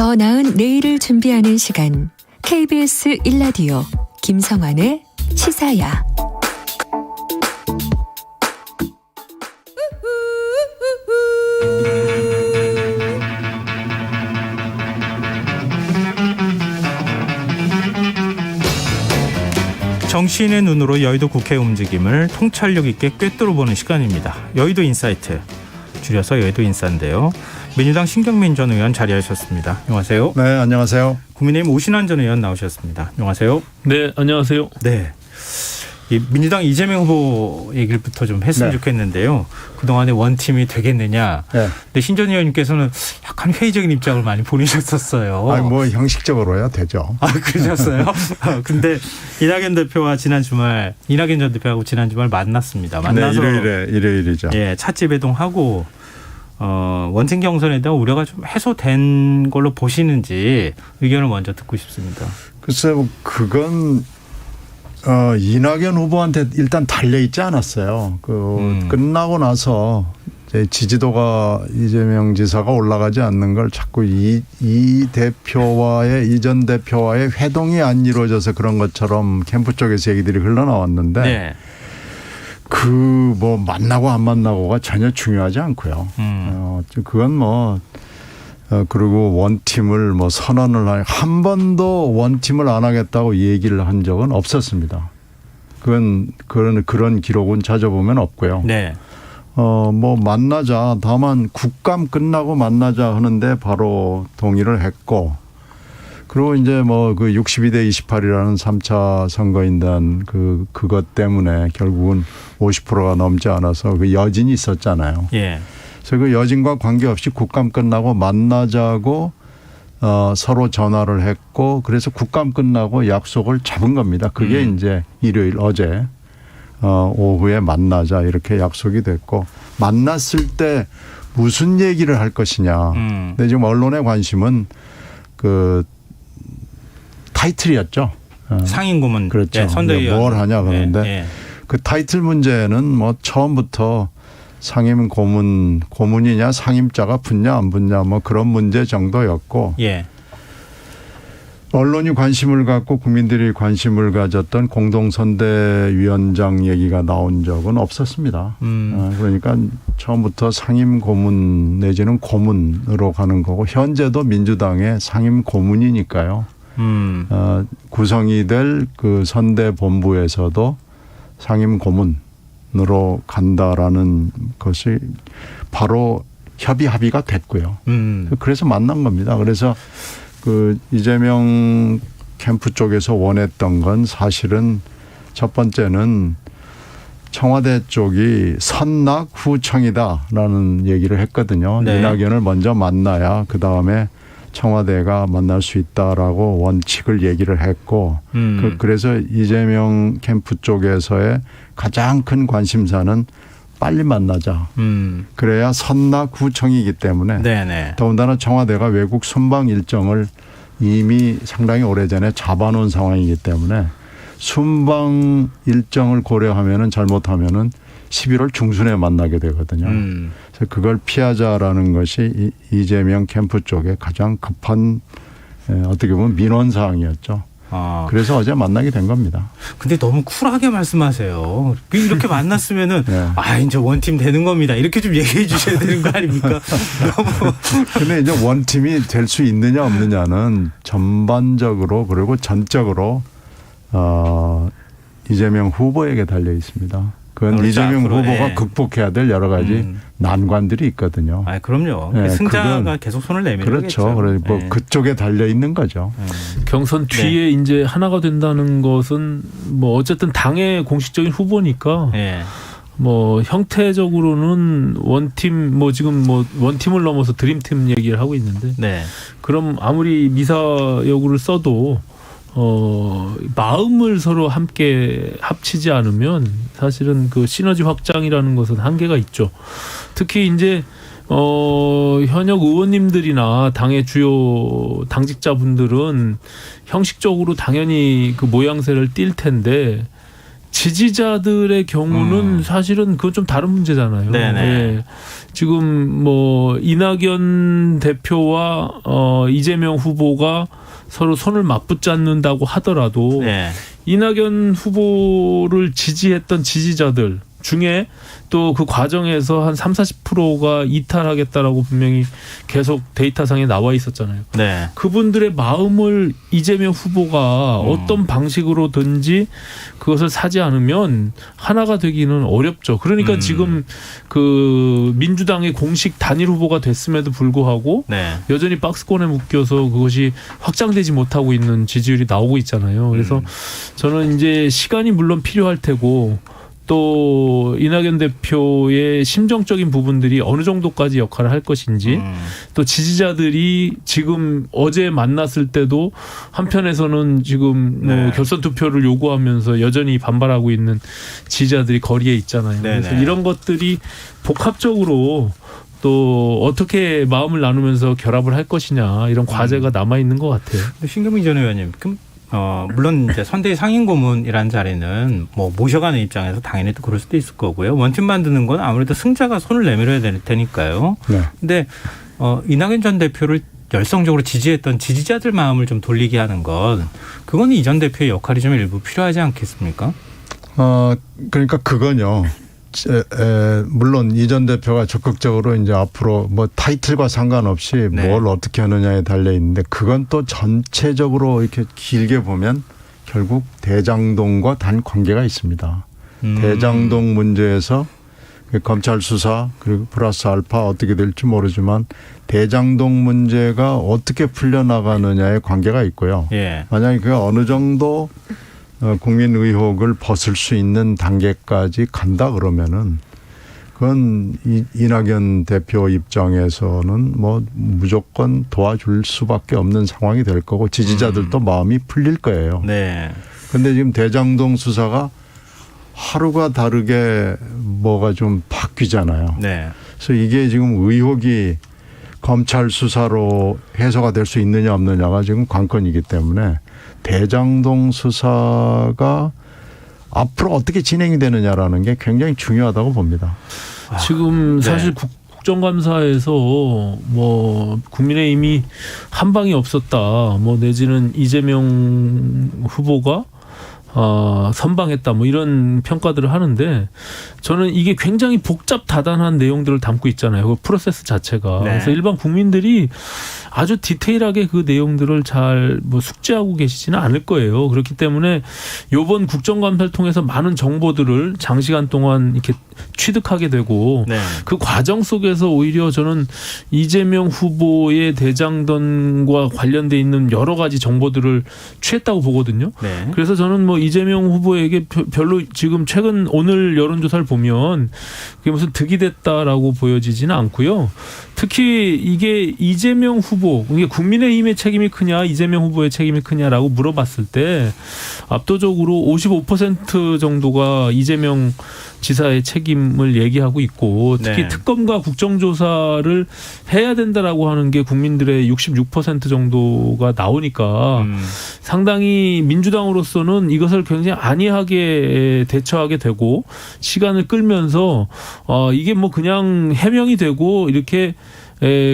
더 나은 내일을 준비하는 시간 KBS 1라디오 김성환의 시사야. 정치인의 눈으로 여의도 국회 움직임을 통찰력 있게 꿰뚫어보는 시간입니다. 여의도 인사이트, 줄여서 여의도 인사인데요. 민주당 신경민 전 의원 자리하셨습니다. 안녕하세요. 네, 안녕하세요. 국민의힘 오신환 전 의원 나오셨습니다. 안녕하세요. 네, 안녕하세요. 네, 이 민주당 이재명 후보 얘기부터 좀 했으면 네. 좋겠는데요. 그동안에 원팀이 되겠느냐. 네. 근데 신 전 의원님께서는 약간 회의적인 입장을 많이 보내셨었어요. 아니, 뭐 형식적으로야 되죠. 아, 그러셨어요? 근데 이낙연 대표와 이낙연 전 대표하고 지난 주말 만났습니다. 만나서 네, 일요일이죠. 예, 찻집 회동하고 원팀 경선에 대한 우려가 좀 해소된 걸로 보시는지 의견을 먼저 듣고 싶습니다. 글쎄, 뭐 그건 이낙연 후보한테 일단 달려 있지 않았어요. 끝나고 나서 이제 지지도가 이재명 지사가 올라가지 않는 걸 자꾸 이 전 대표와의 회동이 안 이루어져서 그런 것처럼 캠프 쪽에서 얘기들이 흘러나왔는데. 네. 뭐 만나고 안 만나고가 전혀 중요하지 않고요. 그건 그리고 원팀을 선언을 한 번도 원팀을 안 하겠다고 얘기를 한 적은 없었습니다. 그런 기록은 찾아보면 없고요. 네. 만나자. 다만 국감 끝나고 만나자 하는데 바로 동의를 했고. 그리고 이제 그 62대 28이라는 3차 선거인단 그것 때문에 결국은 50%가 넘지 않아서 그 여진이 있었잖아요. 예. 그래서 그 여진과 관계없이 국감 끝나고 만나자고 서로 전화를 했고 그래서 국감 끝나고 약속을 잡은 겁니다. 그게 이제 일요일 어제 오후에 만나자 이렇게 약속이 됐고 만났을 때 무슨 얘기를 할 것이냐. 근데 지금 언론의 관심은 타이틀이었죠. 상임고문. 그렇죠. 예, 선대위원. 뭘 하냐 그러는데 예. 그 타이틀 문제는 처음부터 상임 고문이냐 상임자가 붙냐 안 붙냐 그런 문제 정도였고 예. 언론이 관심을 갖고 국민들이 관심을 가졌던 공동선대위원장 얘기가 나온 적은 없었습니다. 그러니까 처음부터 상임 고문 내지는 고문으로 가는 거고 현재도 민주당의 상임 고문이니까요. 구성이 될 그 선대본부에서도 상임 고문으로 간다라는 것이 바로 합의가 됐고요. 그래서 만난 겁니다. 그래서 이재명 캠프 쪽에서 원했던 건 사실은 첫 번째는 청와대 쪽이 선낙 후청이다라는 얘기를 했거든요. 네. 이낙연을 먼저 만나야 그다음에 청와대가 만날 수 있다라고 원칙을 얘기를 했고 그래서 이재명 캠프 쪽에서의 가장 큰 관심사는 빨리 만나자. 그래야 선낙 후청이기 때문에 네네. 더군다나 청와대가 외국 순방 일정을 이미 상당히 오래전에 잡아놓은 상황이기 때문에 순방 일정을 고려하면은 잘못하면은 11월 중순에 만나게 되거든요. 그래서 그걸 피하자라는 것이 이재명 캠프 쪽에 가장 급한 어떻게 보면 민원 사항이었죠. 그래서 어제 만나게 된 겁니다. 근데 너무 쿨하게 말씀하세요. 이렇게 만났으면은 네. 이제 원팀 되는 겁니다. 이렇게 좀 얘기해 주셔야 되는 거 아닙니까? 근데 이제 원팀이 될 수 있느냐 없느냐는 전반적으로 그리고 전적으로 이재명 후보에게 달려 있습니다. 그건 그렇죠. 이재명 앞으로, 후보가 예. 극복해야 될 여러 가지 난관들이 있거든요. 그럼요. 네, 승자가 계속 손을 내밀겠죠. 그렇죠. 그래서 네. 그쪽에 달려 있는 거죠. 경선 뒤에 이제 하나가 된다는 것은 어쨌든 당의 공식적인 후보니까 네. 형태적으로는 원팀 지금 원팀을 넘어서 드림팀 얘기를 하고 있는데 네. 그럼 아무리 미사여구를 써도 마음을 서로 함께 합치지 않으면 사실은 그 시너지 확장이라는 것은 한계가 있죠. 특히 이제 현역 의원님들이나 당의 주요 당직자분들은 형식적으로 당연히 그 모양새를 띌 텐데 지지자들의 경우는 사실은 그건 좀 다른 문제잖아요. 네네. 예. 지금 뭐 이낙연 대표와 이재명 후보가 서로 손을 맞붙잡는다고 하더라도 네. 이낙연 후보를 지지했던 지지자들 중에 또 그 과정에서 한 30-40%가 이탈하겠다라고 분명히 계속 데이터상에 나와 있었잖아요. 네. 그분들의 마음을 이재명 후보가 어떤 방식으로든지 그것을 사지 않으면 하나가 되기는 어렵죠. 그러니까 지금 그 민주당의 공식 단일 후보가 됐음에도 불구하고 네. 여전히 박스권에 묶여서 그것이 확장되지 못하고 있는 지지율이 나오고 있잖아요. 그래서 저는 이제 시간이 물론 필요할 테고 또 이낙연 대표의 심정적인 부분들이 어느 정도까지 역할을 할 것인지 또 지지자들이 지금 어제 만났을 때도 한편에서는 지금 네. 뭐 결선 투표를 요구하면서 여전히 반발하고 있는 지지자들이 거리에 있잖아요. 네네. 그래서 이런 것들이 복합적으로 또 어떻게 마음을 나누면서 결합을 할 것이냐 이런 과제가 남아 있는 것 같아요. 신경민 전 의원님, 그럼 물론 이제 선대위 상임고문이라는 자리는 뭐 모셔가는 입장에서 당연히 또 그럴 수도 있을 거고요. 원팀 만드는 건 아무래도 승자가 손을 내밀어야 될 테니까요. 네. 근데 이낙연 전 대표를 열성적으로 지지했던 지지자들 마음을 좀 돌리게 하는 건 그건 이 전 대표의 역할이 좀 일부 필요하지 않겠습니까? 그러니까 그건요. 물론 이 전 대표가 적극적으로 이제 앞으로 뭐 타이틀과 상관없이 네. 뭘 어떻게 하느냐에 달려 있는데 그건 또 전체적으로 이렇게 길게 보면 결국 대장동과 단 관계가 있습니다. 대장동 문제에서 검찰 수사 그리고 플러스 알파 어떻게 될지 모르지만 대장동 문제가 어떻게 풀려나가느냐에 관계가 있고요. 예. 만약에 그가 어느 정도 국민 의혹을 벗을 수 있는 단계까지 간다 그러면은 그건 이낙연 대표 입장에서는 뭐 무조건 도와줄 수밖에 없는 상황이 될 거고 지지자들도 마음이 풀릴 거예요. 네. 그런데 지금 대장동 수사가 하루가 다르게 뭐가 좀 바뀌잖아요. 네. 그래서 이게 지금 의혹이 검찰 수사로 해소가 될 수 있느냐 없느냐가 지금 관건이기 때문에 대장동 수사가 앞으로 어떻게 진행이 되느냐라는 게 굉장히 중요하다고 봅니다. 지금 사실 네. 국정감사에서 뭐 국민의힘이 한 방이 없었다. 뭐 내지는 이재명 후보가 선방했다 뭐 이런 평가들을 하는데 저는 이게 굉장히 복잡다단한 내용들을 담고 있잖아요. 그 프로세스 자체가. 네. 그래서 일반 국민들이 아주 디테일하게 그 내용들을 잘 뭐 숙지하고 계시지는 않을 거예요. 그렇기 때문에 이번 국정감사를 통해서 많은 정보들을 장시간 동안 이렇게 취득하게 되고 네. 그 과정 속에서 오히려 저는 이재명 후보의 대장동과 관련돼 있는 여러 가지 정보들을 취했다고 보거든요. 네. 그래서 저는 뭐 이재명 후보에게 별로 지금 최근 오늘 여론조사를 보면 그게 무슨 득이 됐다라고 보여지지는 않고요. 특히 이게 이재명 후보, 이게 국민의힘의 책임이 크냐 이재명 후보의 책임이 크냐라고 물어봤을 때 압도적으로 55% 정도가 이재명 지사의 책임을 얘기하고 있고 특히 네. 특검과 국정조사를 해야 된다라고 하는 게 국민들의 66% 정도가 나오니까 상당히 민주당으로서는 이것을 굉장히 안이하게 대처하게 되고 시간을 끌면서 이게 뭐 그냥 해명이 되고 이렇게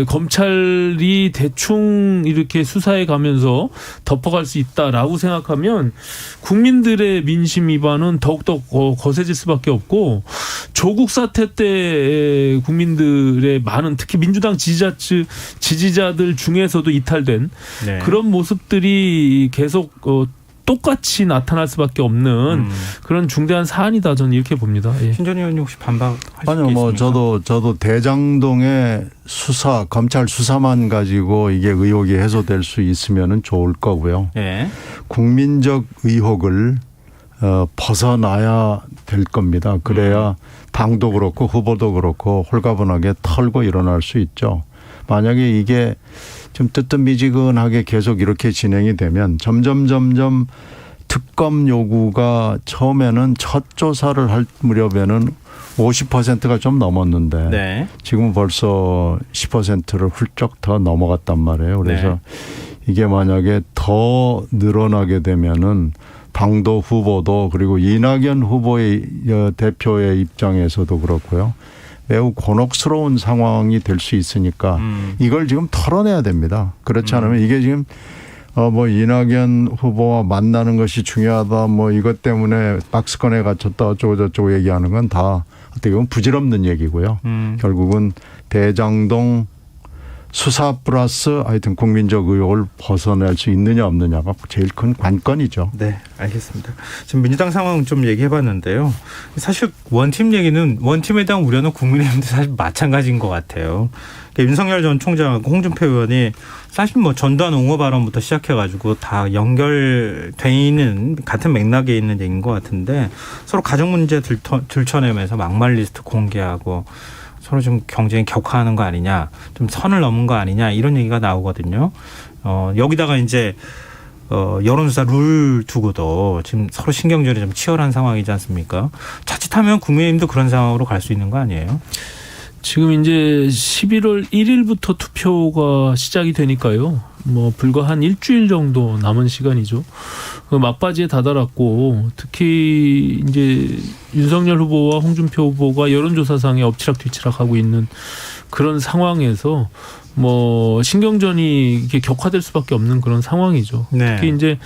검찰이 대충 이렇게 수사해 가면서 덮어갈 수 있다라고 생각하면 국민들의 민심 위반은 더욱더 거세질 수밖에 없고 조국 사태 때 국민들의 많은 특히 민주당 지지자들 중에서도 이탈된 네. 그런 모습들이 계속 똑같이 나타날 수밖에 없는 그런 중대한 사안이다 저는 이렇게 봅니다. 예. 신 전 의원님 혹시 반박하실 게 아니요, 뭐 있습니까? 저도 대장동의 수사 검찰 수사만 가지고 이게 의혹이 해소될 수 있으면은 좋을 거고요. 예. 국민적 의혹을 벗어나야 될 겁니다. 그래야 당도 그렇고 후보도 그렇고 홀가분하게 털고 일어날 수 있죠. 만약에 이게 좀 뜨뜻미지근하게 계속 이렇게 진행이 되면 점점 특검 요구가 처음에는 첫 조사를 할 무렵에는 50%가 좀 넘었는데 네. 지금은 벌써 10%를 훌쩍 더 넘어갔단 말이에요. 그래서 네. 이게 만약에 더 늘어나게 되면은 당도 후보도 그리고 이낙연 후보의 대표의 입장에서도 그렇고요. 매우 곤혹스러운 상황이 될 수 있으니까 이걸 지금 털어내야 됩니다. 그렇지 않으면 이게 지금 뭐 이낙연 후보와 만나는 것이 중요하다 뭐 이것 때문에 박스권에 갇혔다 어쩌고 저쩌고 얘기하는 건 다 어떻게 보면 부질없는 얘기고요. 결국은 대장동 수사 플러스 하여튼 국민적 의혹을 벗어날 수 있느냐 없느냐가 제일 큰 관건이죠. 네, 알겠습니다. 지금 민주당 상황 좀 얘기해봤는데요. 사실 원팀 얘기는 원팀에 대한 우려는 국민의힘도 사실 마찬가지인 것 같아요. 그러니까 윤석열 전 총장하고 홍준표 의원이 사실 뭐 전두환 옹호 발언부터 시작해가지고 다 연결돼 있는 같은 맥락에 있는 얘기인 것 같은데 서로 가정 문제 들춰내면서 막말 리스트 공개하고 서로 좀 경쟁이 격화하는 거 아니냐, 좀 선을 넘은 거 아니냐 이런 얘기가 나오거든요. 여기다가 이제 여론조사 룰 두고도 지금 서로 신경전이 좀 치열한 상황이지 않습니까? 자칫하면 국민의힘도 그런 상황으로 갈 수 있는 거 아니에요? 지금 이제 11월 1일부터 투표가 시작이 되니까요. 뭐 불과 한 일주일 정도 남은 시간이죠. 막바지에 다다랐고 특히 이제 윤석열 후보와 홍준표 후보가 여론조사상에 엎치락뒤치락하고 있는 그런 상황에서 뭐 신경전이 이렇게 격화될 수밖에 없는 그런 상황이죠. 네. 특히 이제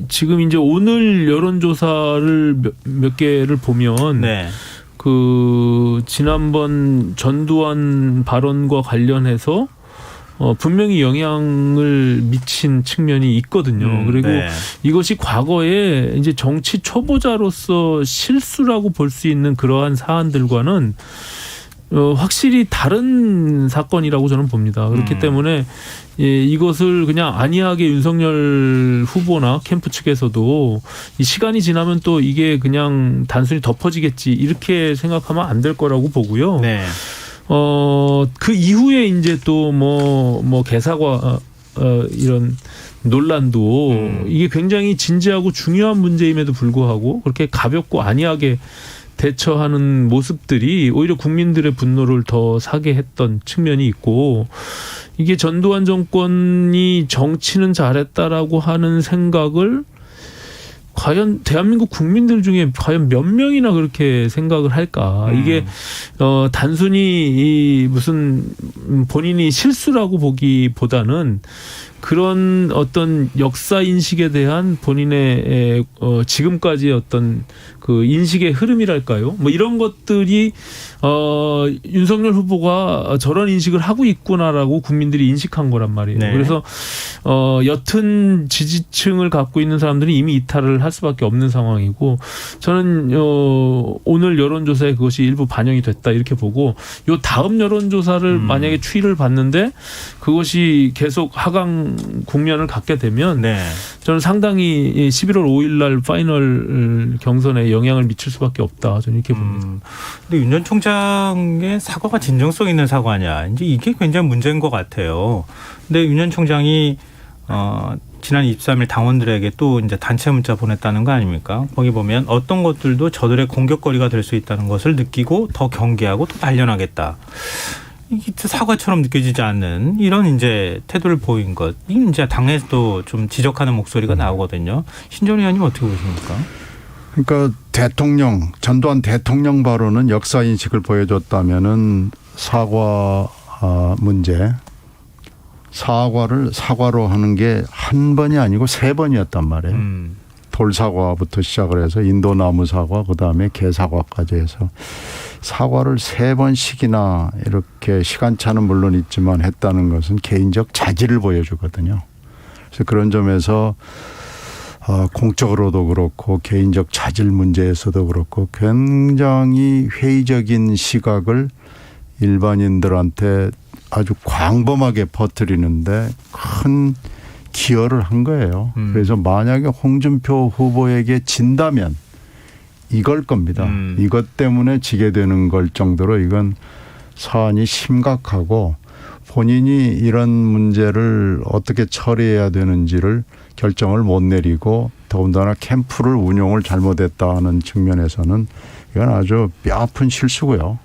지금 이제 오늘 여론조사를 몇 개를 보면 네. 그 지난번 전두환 발언과 관련해서 분명히 영향을 미친 측면이 있거든요. 그리고 네. 이것이 과거에 이제 정치 초보자로서 실수라고 볼 수 있는 그러한 사안들과는 확실히 다른 사건이라고 저는 봅니다. 그렇기 때문에 이것을 그냥 안이하게 윤석열 후보나 캠프 측에서도 이 시간이 지나면 또 이게 그냥 단순히 덮어지겠지 이렇게 생각하면 안 될 거라고 보고요. 네. 그 이후에 이제 또 뭐 개사과 이런 논란도 이게 굉장히 진지하고 중요한 문제임에도 불구하고 그렇게 가볍고 안이하게 대처하는 모습들이 오히려 국민들의 분노를 더 사게 했던 측면이 있고 이게 전두환 정권이 정치는 잘했다라고 하는 생각을 과연 대한민국 국민들 중에 과연 몇 명이나 그렇게 생각을 할까? 이게 단순히 이 무슨 본인이 실수라고 보기보다는 그런 어떤 역사 인식에 대한 본인의 지금까지의 어떤 그 인식의 흐름이랄까요? 뭐 이런 것들이 윤석열 후보가 저런 인식을 하고 있구나라고 국민들이 인식한 거란 말이에요. 네. 그래서 옅은 지지층을 갖고 있는 사람들이 이미 이탈을 할 수밖에 없는 상황이고 저는 오늘 여론조사에 그것이 일부 반영이 됐다 이렇게 보고 요 다음 여론조사를 만약에 추이를 봤는데 그것이 계속 하강 국면을 갖게 되면 네. 저는 상당히 11월 5일 날 파이널 경선에 영향을 미칠 수밖에 없다. 저는 이렇게 봅니다. 근데 윤 전 총장의 사과가 진정성 있는 사과냐. 이제 이게 굉장히 문제인 것 같아요. 근데 윤 전 총장이 지난 23일 당원들에게 또 이제 단체 문자 보냈다는 거 아닙니까? 거기 보면 어떤 것들도 저들의 공격거리가 될 수 있다는 것을 느끼고 더 경계하고 또 단련하겠다. 이게 사과처럼 느껴지지 않는 이런 이제 태도를 보인 것. 이 이제 당에서도 좀 지적하는 목소리가 나오거든요. 신전 의원님 어떻게 보십니까? 그러니까 전두환 대통령 발언은 역사 인식을 보여줬다면은 사과 문제, 사과로 하는 게 한 번이 아니고 3번이었단 말이에요. 돌사과부터 시작을 해서 인도나무 사과, 그다음에 개사과까지 해서 사과를 3번씩이나 이렇게 시간차는 물론 있지만 했다는 것은 개인적 자질을 보여주거든요. 그래서 그런 점에서 공적으로도 그렇고 개인적 자질 문제에서도 그렇고 굉장히 회의적인 시각을 일반인들한테 아주 광범하게 퍼뜨리는데 큰 기여를 한 거예요. 그래서 만약에 홍준표 후보에게 진다면 이걸 겁니다. 이것 때문에 지게 되는 걸 정도로 이건 사안이 심각하고 본인이 이런 문제를 어떻게 처리해야 되는지를 결정을 못 내리고 더군다나 캠프를 운용을 잘못했다는 측면에서는 이건 아주 뼈아픈 실수고요.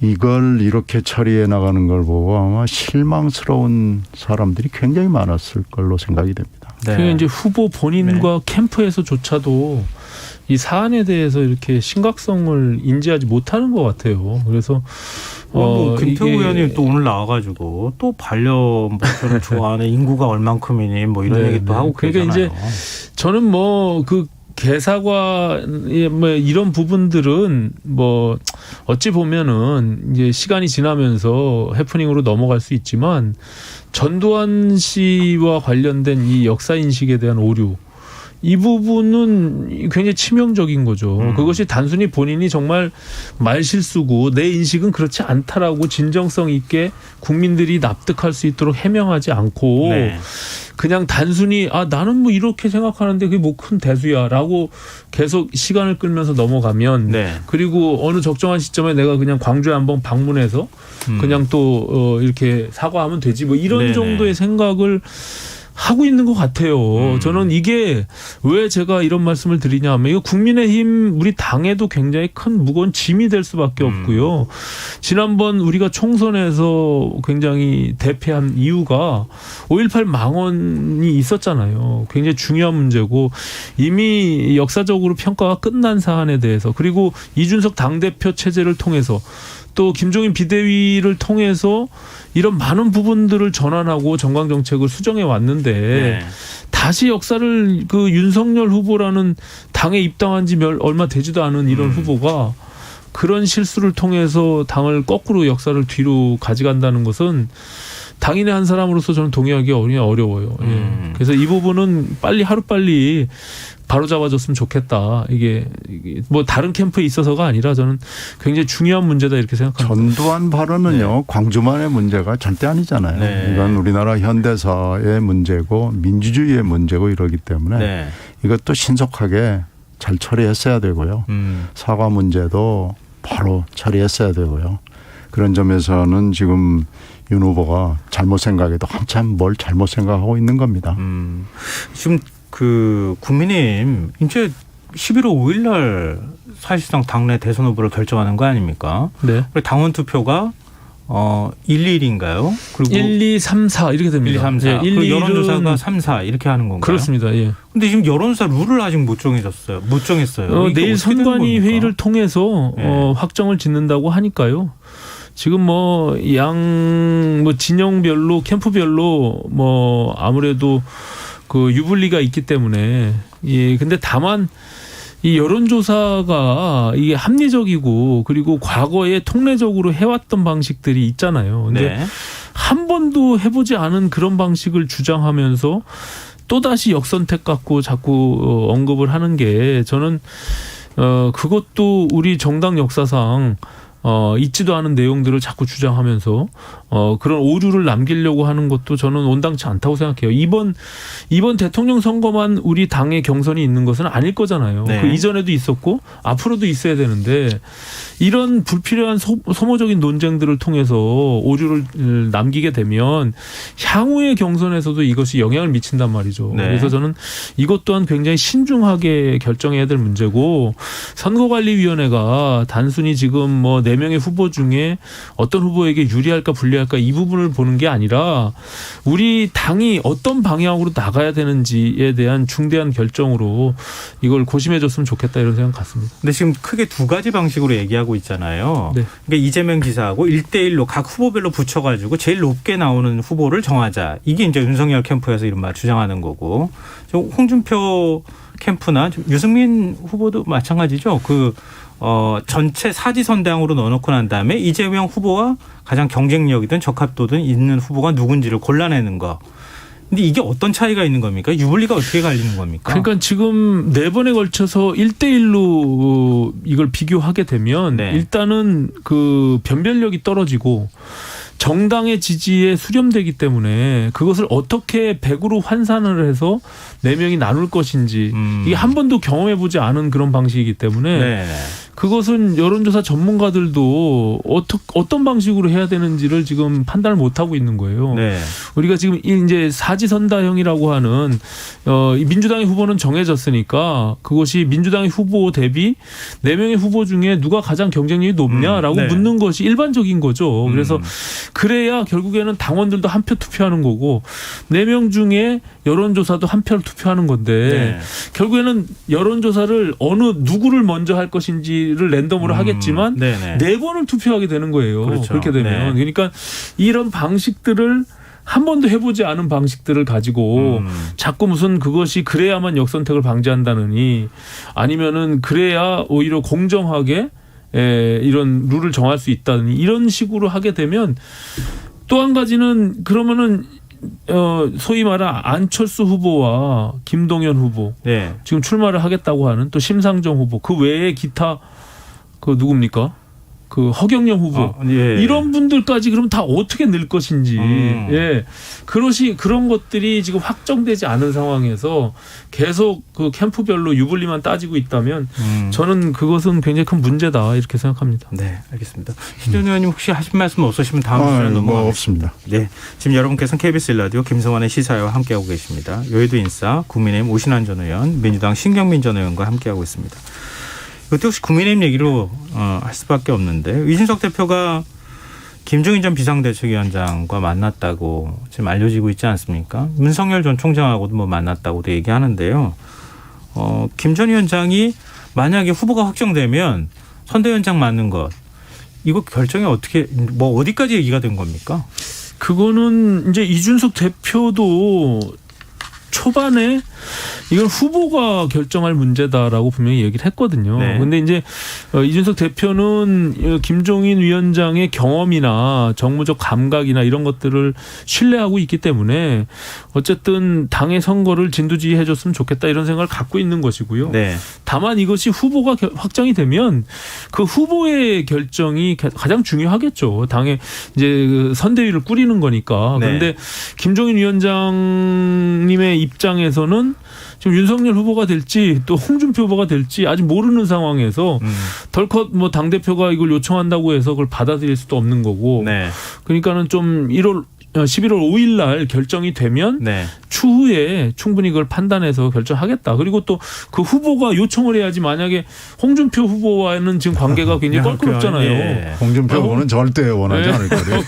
이걸 이렇게 처리해 나가는 걸 보고 아마 실망스러운 사람들이 굉장히 많았을 걸로 생각이 됩니다. 네. 그러니까 이제 후보 본인과 캠프에서조차도 이 사안에 대해서 이렇게 심각성을 인지하지 못하는 것 같아요. 그래서 김태우 이게 의원이 또 오늘 나와가지고 또 반려견을 좋아하는 인구가 얼만큼이니 뭐 이런 얘기 또 하고 그러니까 그러잖아요. 이제 저는 뭐 그 개사과 뭐 이런 부분들은 뭐 어찌 보면은 이제 시간이 지나면서 해프닝으로 넘어갈 수 있지만 전두환 씨와 관련된 이 역사 인식에 대한 오류 이 부분은 굉장히 치명적인 거죠. 그것이 단순히 본인이 정말 말실수고 내 인식은 그렇지 않다라고 진정성 있게 국민들이 납득할 수 있도록 해명하지 않고 네. 그냥 단순히 나는 뭐 이렇게 생각하는데 그게 뭐 큰 대수야라고 계속 시간을 끌면서 넘어가면 네. 그리고 어느 적정한 시점에 내가 그냥 광주에 한번 방문해서 그냥 또 이렇게 사과하면 되지 뭐 이런 네네. 정도의 생각을 하고 있는 것 같아요. 저는 이게 왜 제가 이런 말씀을 드리냐 하면 이거 국민의힘 우리 당에도 굉장히 큰 무거운 짐이 될 수밖에 없고요. 지난번 우리가 총선에서 굉장히 대패한 이유가 5.18 망언이 있었잖아요. 굉장히 중요한 문제고 이미 역사적으로 평가가 끝난 사안에 대해서 그리고 이준석 당대표 체제를 통해서 또 김종인 비대위를 통해서 이런 많은 부분들을 전환하고 정강 정책을 수정해 왔는데 네. 다시 역사를 그 윤석열 후보라는 당에 입당한 지 얼마 되지도 않은 이런 후보가 그런 실수를 통해서 당을 거꾸로 역사를 뒤로 가져간다는 것은 당인의 한 사람으로서 저는 동의하기가 어려워요. 예. 그래서 이 부분은 빨리 하루빨리 바로잡아줬으면 좋겠다. 이게 뭐 다른 캠프에 있어서가 아니라 저는 굉장히 중요한 문제다 이렇게 생각합니다. 전두환 발언은요. 광주만의 문제가 절대 아니잖아요. 네. 이건 우리나라 현대사의 문제고 민주주의의 문제고 이러기 때문에 네. 이것도 신속하게 잘 처리했어야 되고요. 사과 문제도 바로 처리했어야 되고요. 그런 점에서는 지금 윤 후보가 잘못 생각해도 한참 뭘 잘못 생각하고 있는 겁니다. 지금 그 국민의힘 이제 11월 5일 날 사실상 당내 대선 후보를 결정하는 거 아닙니까? 네. 당원 투표가 1일인가요? 그리고 1, 2, 3, 4 이렇게 됩니다. 1, 2, 3, 4. 예, 1, 그리고 2, 여론조사가 3, 4 이렇게 하는 건가요? 그렇습니다. 예. 근데 지금 여론조사 룰을 아직 못 정했어요. 내일 선관위 회의를 통해서 네. 확정을 짓는다고 하니까요. 지금 뭐 진영별로 캠프별로 뭐 아무래도 그 유불리가 있기 때문에 예 근데 다만 이 여론조사가 이게 합리적이고 그리고 과거에 통례적으로 해왔던 방식들이 있잖아요. 근데 네. 한 번도 해보지 않은 그런 방식을 주장하면서 또다시 역선택 갖고 자꾸 언급을 하는 게 저는 그것도 우리 정당 역사상 있지도 않은 내용들을 자꾸 주장하면서 그런 오류를 남기려고 하는 것도 저는 온당치 않다고 생각해요. 이번 대통령 선거만 우리 당의 경선이 있는 것은 아닐 거잖아요. 네. 그 이전에도 있었고 앞으로도 있어야 되는데 이런 불필요한 소모적인 논쟁들을 통해서 오류를 남기게 되면 향후의 경선에서도 이것이 영향을 미친단 말이죠. 네. 그래서 저는 이것 또한 굉장히 신중하게 결정해야 될 문제고 선거관리위원회가 단순히 지금 뭐 4명의 후보 중에 어떤 후보에게 유리할까 불리할까 이 부분을 보는 게 아니라 우리 당이 어떤 방향으로 나가야 되는지에 대한 중대한 결정으로 이걸 고심해 줬으면 좋겠다 이런 생각 같습니다. 근데 지금 크게 두 가지 방식으로 얘기하고 있잖아요. 네. 그러니까 이재명 지사하고 1대1로 각 후보별로 붙여가지고 제일 높게 나오는 후보를 정하자. 이게 이제 윤석열 캠프에서 이른바 주장하는 거고. 홍준표 캠프나 유승민 후보도 마찬가지죠. 전체 사지선당으로 넣어놓고 난 다음에 이재명 후보와 가장 경쟁력이든 적합도든 있는 후보가 누군지를 골라내는 거. 근데 이게 어떤 차이가 있는 겁니까? 유불리가 어떻게 갈리는 겁니까? 그러니까 지금 4번에 걸쳐서 1대1로 이걸 비교하게 되면 네. 일단은 그 변별력이 떨어지고 정당의 지지에 수렴되기 때문에 그것을 어떻게 100으로 환산을 해서 4명이 나눌 것인지 이게 한 번도 경험해보지 않은 그런 방식이기 때문에 네. 그것은 여론조사 전문가들도 어떤 방식으로 해야 되는지를 지금 판단을 못 하고 있는 거예요. 네. 우리가 지금 이제 사지선다형이라고 하는 민주당의 후보는 정해졌으니까 그것이 민주당의 후보 대비 4명의 후보 중에 누가 가장 경쟁력이 높냐라고 네. 묻는 것이 일반적인 거죠. 그래서 그래야 결국에는 당원들도 한 표 투표하는 거고 4명 중에 여론조사도 한 표를 투표하는 건데 네. 결국에는 여론조사를 누구를 먼저 할 것인지를 랜덤으로 하겠지만 네네. 4번을 투표하게 되는 거예요. 그렇죠. 그렇게 되면. 네. 그러니까 이런 방식들을 한 번도 해보지 않은 방식들을 가지고 자꾸 무슨 그것이 그래야만 역선택을 방지한다느니 아니면은 그래야 오히려 공정하게 이런 룰을 정할 수 있다느니 이런 식으로 하게 되면 또 한 가지는 그러면은 소위 말한 안철수 후보와 김동연 후보 네. 지금 출마를 하겠다고 하는 또 심상정 후보 그 외에 기타 그 누굽니까? 그 허경영 후보 예. 이런 분들까지 그럼 다 어떻게 늘 것인지 예 그런 것들이 지금 확정되지 않은 상황에서 계속 그 캠프별로 유불리만 따지고 있다면 저는 그것은 굉장히 큰 문제다 이렇게 생각합니다. 네, 알겠습니다. 신전 의원님 혹시 하실 말씀 없으시면 다음 주에 뭐 넘어가겠습니다. 없습니다. 네, 지금 여러분께서는 KBS 1라디오 김성환의 시사회와 함께하고 계십니다. 여의도 인싸 국민의힘 오신환 전 의원, 민주당 신경민 전 의원과 함께하고 있습니다. 이것도 혹시 국민의힘 얘기로 할 수밖에 없는데 이준석 대표가 김종인 전 비상대책위원장과 만났다고 지금 알려지고 있지 않습니까? 문성열 전 총장하고도 뭐 만났다고도 얘기하는데요. 김 전 위원장이 만약에 후보가 확정되면 선대위원장 맡는 것 이거 결정이 어떻게 뭐 어디까지 얘기가 된 겁니까? 그거는 이제 이준석 대표도 초반에 이건 후보가 결정할 문제다라고 분명히 얘기를 했거든요. 그런데 이제 이준석 대표는 김종인 위원장의 경험이나 정무적 감각이나 이런 것들을 신뢰하고 있기 때문에 어쨌든 당의 선거를 진두지휘해 줬으면 좋겠다 이런 생각을 갖고 있는 것이고요. 네. 다만 이것이 후보가 확정이 되면 그 후보의 결정이 가장 중요하겠죠. 당의 이제 그 선대위를 꾸리는 거니까. 그런데 김종인 위원장님의 입장에서는 지금 윤석열 후보가 될지 또 홍준표 후보가 될지 아직 모르는 상황에서 덜컥 뭐 당대표가 이걸 요청한다고 해서 그걸 받아들일 수도 없는 거고. 그러니까는 좀 11월 5일 날 결정이 되면 추후에 충분히 그걸 판단해서 결정하겠다. 그리고 또 그 후보가 요청을 해야지 만약에 홍준표 후보와는 지금 관계가 굉장히 껄끄럽잖아요. 홍준표 후보는 절대 원하지 않을 거예요.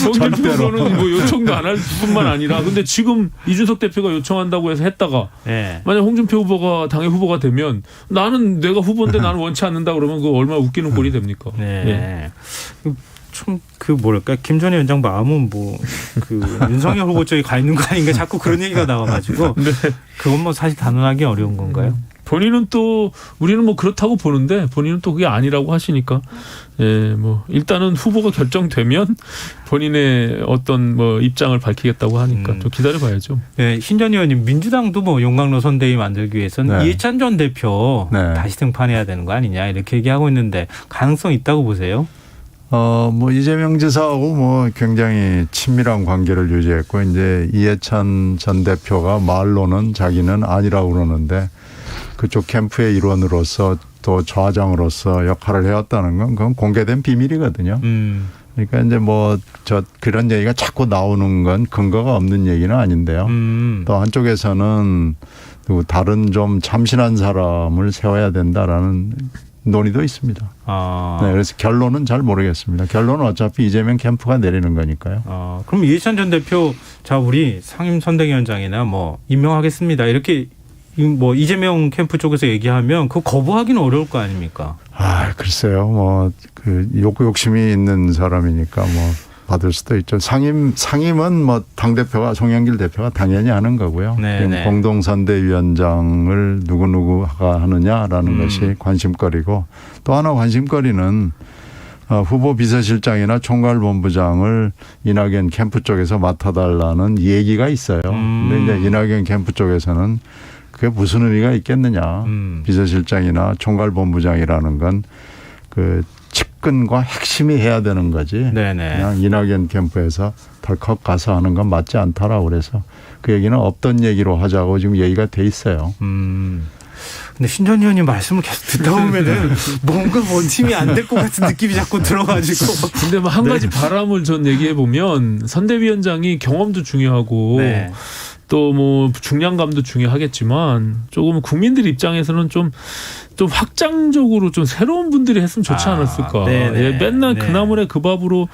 홍준표 후보는 뭐 요청도 안 할 뿐만 아니라 근데 지금 이준석 대표가 요청한다고 해서 했다가 만약 홍준표 후보가 당의 후보가 되면 나는 내가 후보인데 나는 원치 않는다 그러면 그거 얼마나 웃기는 꼴이 됩니까? 좀 그 뭐랄까 김 전 위원장 마음은 뭐 그 윤석열 후보 쪽에 가 있는 거 아닌가 자꾸 그런 얘기가 나와가지고 그건 뭐 사실 단언하기 어려운 건가요? 본인은 또 우리는 뭐 그렇다고 보는데 본인은 또 그게 아니라고 하시니까 뭐 일단은 후보가 결정되면 본인의 어떤 뭐 입장을 밝히겠다고 하니까 좀 기다려봐야죠. 네, 신 전 의원님 민주당도 뭐 용광로 선대위 만들기 위해서는 이해찬 전 대표 다시 등판해야 되는 거 아니냐 이렇게 얘기하고 있는데 가능성 있다고 보세요? 뭐 이재명 지사하고 뭐 굉장히 친밀한 관계를 유지했고 이제 이해찬 전 대표가 말로는 자기는 아니라고 그러는데 그쪽 캠프의 일원으로서 또 저하장으로서 역할을 해왔다는 건 그건 공개된 비밀이거든요. 그러니까 이제 뭐 그런 얘기가 자꾸 나오는 건 근거가 없는 얘기는 아닌데요. 또 한쪽에서는 다른 좀 참신한 사람을 세워야 된다라는 논의도 있습니다. 그래서 결론은 잘 모르겠습니다. 결론은 어차피 이재명 캠프가 내리는 거니까요. 그럼 이해찬 전 대표 우리 상임 선대위원장이나 뭐 임명하겠습니다. 이렇게 뭐 이재명 캠프 쪽에서 얘기하면 그거 거부하기는 어려울 거 아닙니까? 글쎄요. 뭐 그 욕심이 있는 사람이니까 뭐 받을 수도 있죠. 상임은 뭐 당대표가 송영길 대표가 당연히 하는 거고요. 공동선대위원장을 누구누구가 하느냐라는 것이 관심거리고 또 하나 관심거리는 후보 비서실장이나 총괄본부장을 이낙연 캠프 쪽에서 맡아달라는 얘기가 있어요. 근데 이제 이낙연 캠프 쪽에서는 그게 무슨 의미가 있겠느냐. 비서실장이나 총괄본부장이라는 건 그 측근과 핵심이 해야 되는 거지. 그냥 이낙연 캠프에서 덜컥 가서 하는 건 맞지 않다라고 그래서 그 얘기는 없던 얘기로 하자고 지금 얘기가 돼 있어요. 근데 신전 의원님 말씀을 계속 듣다 보면은 뭔가 원팀이 안 될 것 같은 느낌이 자꾸 들어가지고. 근데 뭐 한 가지 바람을 전 얘기해 보면 선대위원장이 경험도 중요하고 네. 또 뭐 중량감도 중요하겠지만 조금 국민들 입장에서는 좀 확장적으로 좀 새로운 분들이 했으면 좋지 않았을까. 네네. 예, 맨날 네. 그 나물에 그 밥으로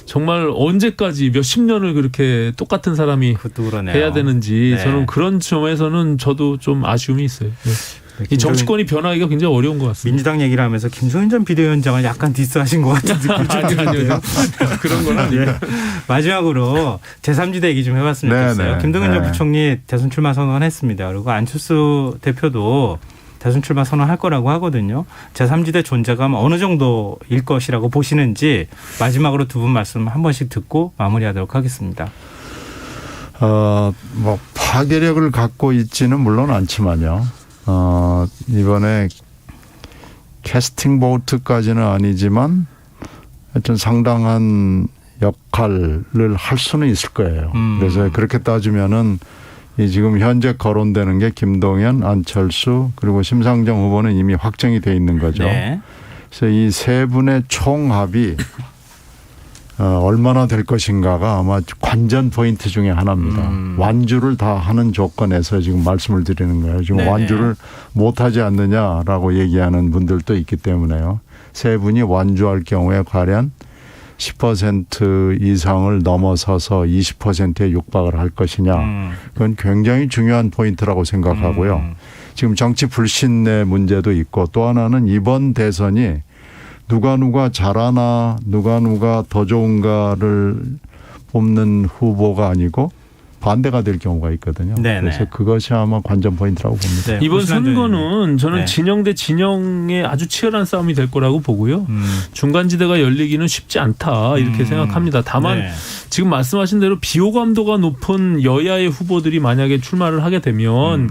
정말 언제까지 몇십 년을 그렇게 똑같은 사람이 그것도 그러네요. 해야 되는지 네. 저는 그런 점에서는 저도 좀 아쉬움이 있어요. 예. 이 정치권이 변하기가 굉장히 어려운 것 같습니다. 민주당 얘기를 하면서 김성인 전 비대위원장을 약간 디스하신 것 같은 느낌이 좀 드는데요. 그런 건 아니에요. 네. 마지막으로 제3지대 얘기 좀 해봤으면 네, 좋겠어요. 네. 김동연 전 네. 부총리 대선 출마 선언했습니다. 그리고 안철수 대표도 대선 출마 선언할 거라고 하거든요. 제3지대 존재감 어느 정도일 것이라고 보시는지 마지막으로 두 분 말씀 한 번씩 듣고 마무리하도록 하겠습니다. 뭐 파괴력을 갖고 있지는 물론 않지만요. 이번에 캐스팅 보트까지는 아니지만 하여튼 상당한 역할을 할 수는 있을 거예요. 그래서 그렇게 따지면은 이 지금 현재 거론되는 게 김동연, 안철수 그리고 심상정 후보는 이미 확정이 돼 있는 거죠. 네. 그래서 이 세 분의 총합이 얼마나 될 것인가가 아마 관전 포인트 중에 하나입니다. 완주를 다 하는 조건에서 지금 말씀을 드리는 거예요. 지금 네네. 완주를 못하지 않느냐라고 얘기하는 분들도 있기 때문에요. 세 분이 완주할 경우에 과연 10% 이상을 넘어서서 20%에 육박을 할 것이냐. 그건 굉장히 중요한 포인트라고 생각하고요. 지금 정치 불신의 문제도 있고 또 하나는 이번 대선이 누가 잘하나 누가 더 좋은가를 뽑는 후보가 아니고 반대가 될 경우가 있거든요. 네네. 그래서 그것이 아마 관전 포인트라고 봅니다. 네, 이번 고신한 선거는 저는 네. 진영 대 진영의 아주 치열한 싸움이 될 거라고 보고요. 중간지대가 열리기는 쉽지 않다 이렇게 생각합니다. 다만 네. 지금 말씀하신 대로 비호감도가 높은 여야의 후보들이 만약에 출마를 하게 되면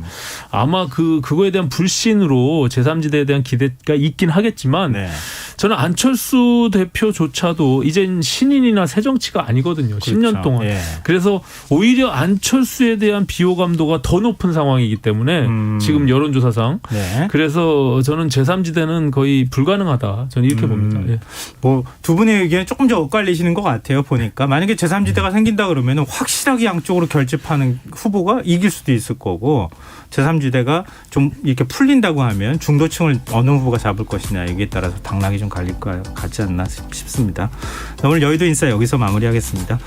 아마 그거에 대한 불신으로 제3지대에 대한 기대가 있긴 하겠지만 네. 저는 안철수 대표조차도 이젠 신인이나 새 정치가 아니거든요. 10년 그렇죠. 동안. 예. 그래서 오히려 안철수에 대한 비호감도가 더 높은 상황이기 때문에 지금 여론조사상. 네. 그래서 저는 제3지대는 거의 불가능하다. 저는 이렇게 봅니다. 예. 뭐 두 분의 의견 조금 더 엇갈리시는 것 같아요. 보니까 만약에 제3지대가 생긴다 그러면 확실하게 양쪽으로 결집하는 후보가 이길 수도 있을 거고 제3지대가 좀 이렇게 풀린다고 하면 중도층을 어느 후보가 잡을 것이냐 여기에 따라서 당락이 좀 갈릴 것 같지 않나 싶습니다. 오늘 여의도 인사 여기서 마무리하겠습니다.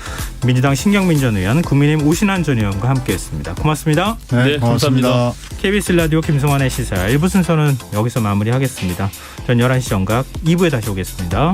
민주당 신경민 전 의원, 국민의힘 오신환 전 의원과 함께했습니다. 고맙습니다. 네, 감사합니다. KBS 라디오 김성환의 시사 1부 순서는 여기서 마무리하겠습니다. 전 11시 정각 2부에 다시 오겠습니다.